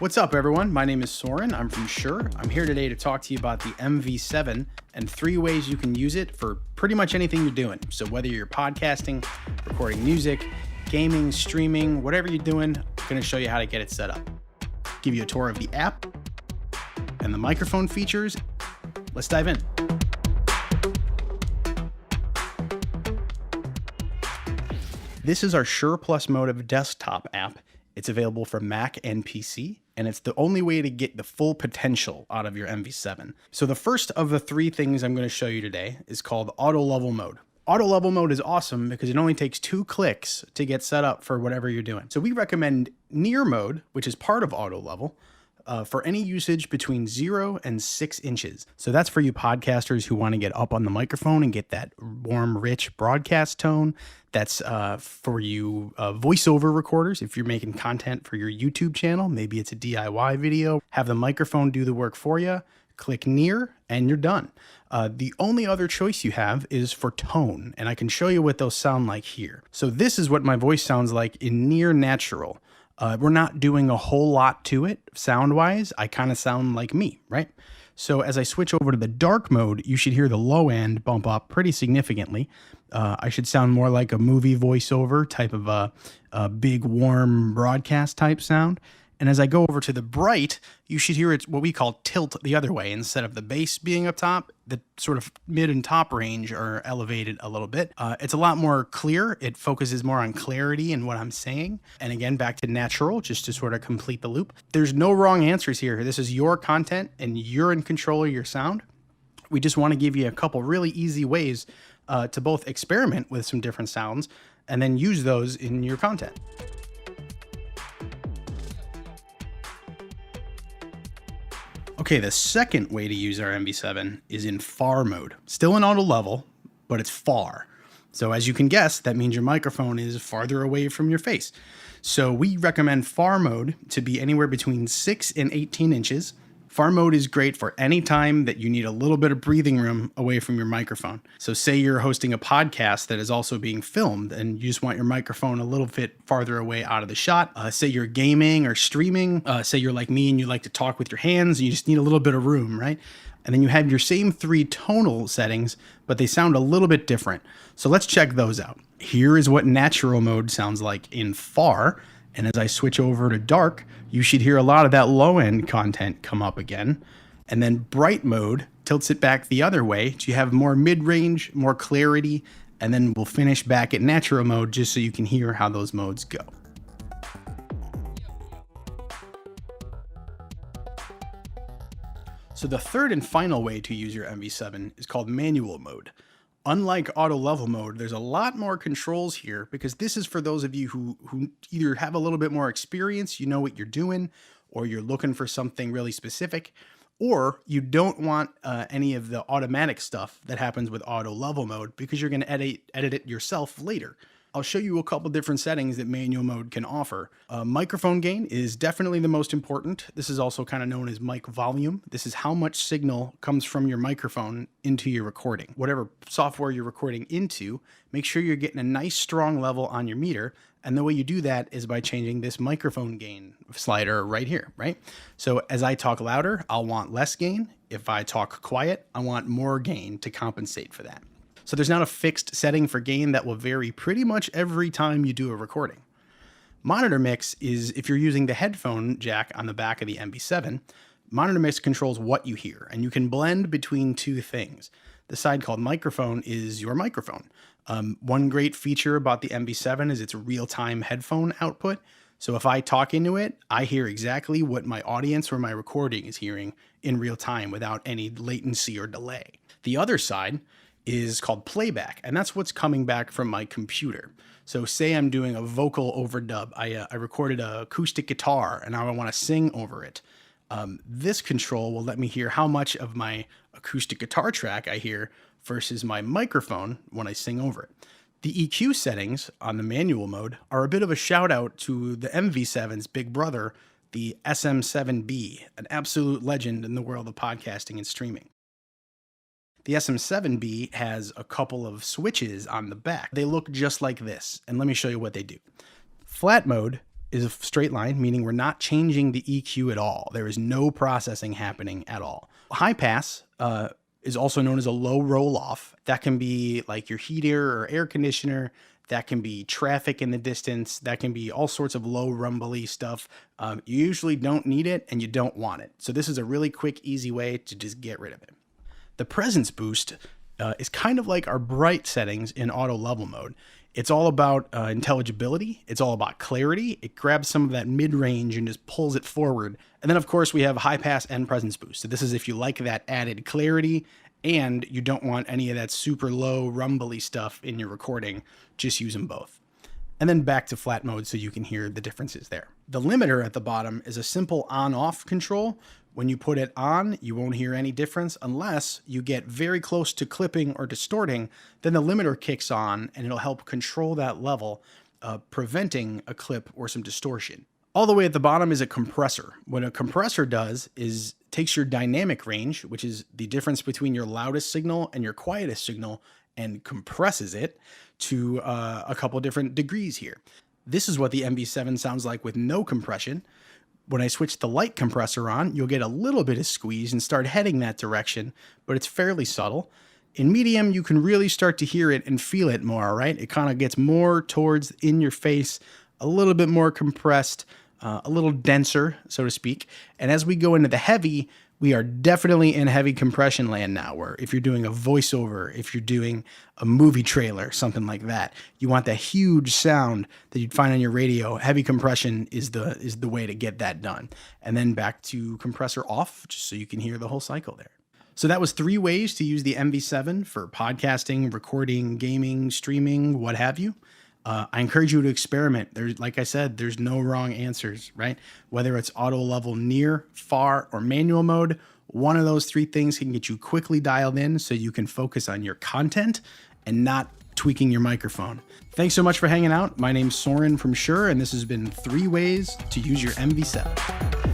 What's up, everyone? My name is Soren. I'm from Shure. I'm here today to talk to you about the MV7 and 3 ways you can use it for pretty much anything you're doing. So whether you're podcasting, recording music, gaming, streaming, whatever you're doing, I'm going to show you how to get it set up. Give you a tour of the app and the microphone features. Let's dive in. This is our Shure Plus Motive desktop app. It's available for Mac and PC, and it's the only way to get the full potential out of your MV7. So the first of the 3 things I'm going to show you today is called auto level mode. Auto level mode is awesome because it only takes 2 clicks to get set up for whatever you're doing. So we recommend near mode, which is part of auto level, for any usage between 0 and 6 inches. So that's for you podcasters who want to get up on the microphone and get that warm, rich broadcast tone. That's for you voiceover recorders. If you're making content for your YouTube channel, maybe it's a DIY video, have the microphone do the work for you, click near, and you're done. The only other choice you have is for tone, and I can show you what those sound like here. So this is what my voice sounds like in near natural. We're not doing a whole lot to it sound-wise. I kind of sound like me, right? So as I switch over to the dark mode, you should hear the low end bump up pretty significantly. I should sound more like a movie voiceover type of a big, warm broadcast type sound. And as I go over to the bright, you should hear it what we call tilt the other way. Instead of the bass being up top, the sort of mid and top range are elevated a little bit. It's a lot more clear. It focuses more on clarity in what I'm saying. And again, back to natural, just to sort of complete the loop. There's no wrong answers here. This is your content and you're in control of your sound. We just want to give you a couple really easy ways to both experiment with some different sounds and then use those in your content. Okay, the second way to use our MV7 is in far mode. Still in auto level, but it's far. So as you can guess, that means your microphone is farther away from your face. So we recommend far mode to be anywhere between 6 and 18 inches. Far mode is great for any time that you need a little bit of breathing room away from your microphone. So say you're hosting a podcast that is also being filmed and you just want your microphone a little bit farther away out of the shot. Say you're gaming or streaming. Say you're like me and you like to talk with your hands and you just need a little bit of room, right? And then you have your same 3 tonal settings, but they sound a little bit different. So let's check those out. Here is what natural mode sounds like in far. And as I switch over to dark, you should hear a lot of that low end content come up again. And then bright mode tilts it back the other way. So you have more mid-range, more clarity, and then we'll finish back at natural mode just so you can hear how those modes go. So the third and final way to use your MV7 is called manual mode. Unlike auto level mode, there's a lot more controls here because this is for those of you who either have a little bit more experience, you know what you're doing, or you're looking for something really specific, or you don't want any of the automatic stuff that happens with auto level mode because you're going to edit it yourself later. I'll show you a couple different settings that manual mode can offer. Microphone gain is definitely the most important. This is also kind of known as mic volume. This is how much signal comes from your microphone into your recording. Whatever software you're recording into, make sure you're getting a nice strong level on your meter. And the way you do that is by changing this microphone gain slider right here, right? So as I talk louder, I'll want less gain. If I talk quiet, I want more gain to compensate for that. So there's not a fixed setting for gain that will vary pretty much every time you do a recording. Monitor mix is if you're using the headphone jack on the back of the MV7, monitor mix controls what you hear, and you can blend between 2 things. The side called microphone is your microphone. One great feature about the MV7 is its real-time headphone output. So if I talk into it, I hear exactly what my audience or my recording is hearing in real time without any latency or delay. The other side is called playback, and that's what's coming back from my computer. So say I'm doing a vocal overdub. I recorded an acoustic guitar and now I want to sing over it. This control will let me hear how much of my acoustic guitar track I hear versus my microphone when I sing over it. The EQ settings on the manual mode are a bit of a shout out to the MV7's big brother, the SM7B, an absolute legend in the world of podcasting and streaming. The SM7B has a couple of switches on the back. They look just like this, and let me show you what they do. Flat mode is a straight line, meaning we're not changing the EQ at all. There is no processing happening at all. High pass is also known as a low roll off. That can be like your heater or air conditioner. That can be traffic in the distance. That can be all sorts of low rumbly stuff. You usually don't need it and you don't want it. So this is a really quick, easy way to just get rid of it. The presence boost is kind of like our bright settings in auto level mode. It's all about intelligibility. It's all about clarity. It grabs some of that mid-range and just pulls it forward. And then, of course, we have high pass and presence boost. So this is if you like that added clarity and you don't want any of that super low rumbly stuff in your recording. Just use them both. And then back to flat mode so you can hear the differences there. The limiter at the bottom is a simple on-off control. When you put it on, you won't hear any difference unless you get very close to clipping or distorting. Then the limiter kicks on and it'll help control that level, preventing a clip or some distortion. All the way at the bottom is a compressor. What a compressor does is takes your dynamic range, which is the difference between your loudest signal and your quietest signal, and compresses it to a couple different degrees here. This is what the MV7 sounds like with no compression. When I switch the light compressor on, you'll get a little bit of squeeze and start heading that direction, but it's fairly subtle. In medium, you can really start to hear it and feel it more, right? It kind of gets more towards in your face, a little bit more compressed, a little denser, so to speak. And as we go into the heavy, we are definitely in heavy compression land now, where if you're doing a voiceover, if you're doing a movie trailer, something like that, you want that huge sound that you'd find on your radio. Heavy compression is the way to get that done. And then back to compressor off, just so you can hear the whole cycle there. So that was 3 ways to use the MV7 for podcasting, recording, gaming, streaming, what have you. I encourage you to experiment. Like I said, there's no wrong answers, right? Whether it's auto level near, far, or manual mode, one of those 3 things can get you quickly dialed in so you can focus on your content and not tweaking your microphone. Thanks so much for hanging out. My name's Soren from Shure, and this has been 3 ways to use your MV7.